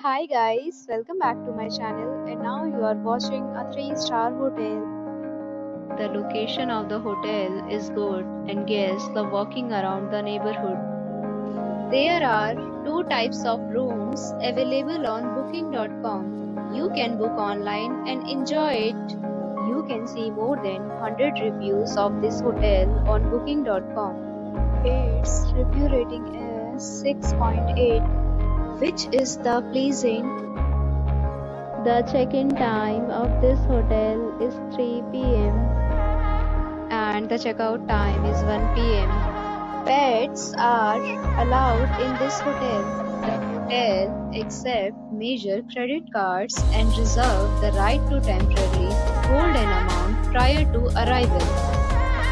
Hi guys, welcome back to my channel and now you are watching a 3-star hotel. The location of the hotel is good and guests love walking around the neighborhood. There are two types of rooms available on booking.com. You can book online and enjoy it. You can see more than 100 reviews of this hotel on booking.com. Its review rating is 6.8, which is the pleasing. The check-in time of this hotel is 3 p.m. and the checkout time is 1 p.m. Pets are allowed in this hotel. The hotel accepts major credit cards and reserves the right to temporarily hold an amount prior to arrival.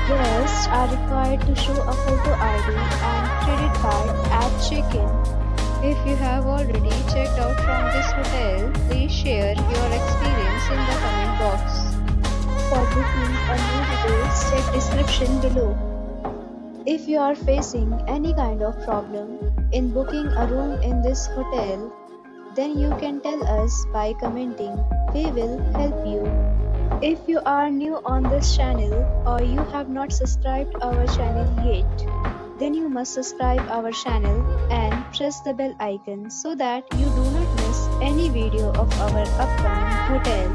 Guests are required to show a photo ID and credit card at check-in. If you have already checked out from this hotel, please share your experience in the comment box. For booking or new details, check description below. If you are facing any kind of problem in booking a room in this hotel, then you can tell us by commenting. We will help you. If you are new on this channel or you have not subscribed our channel yet, then you must subscribe our channel and press the bell icon so that you do not miss any video of our upcoming hotel.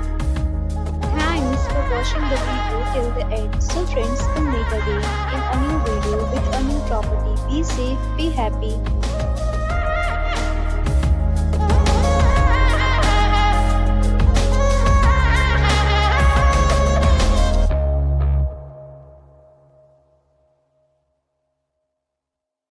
Thanks for watching the video till the end. So friends, we'll meet again in a new video with a new property. Be safe, be happy.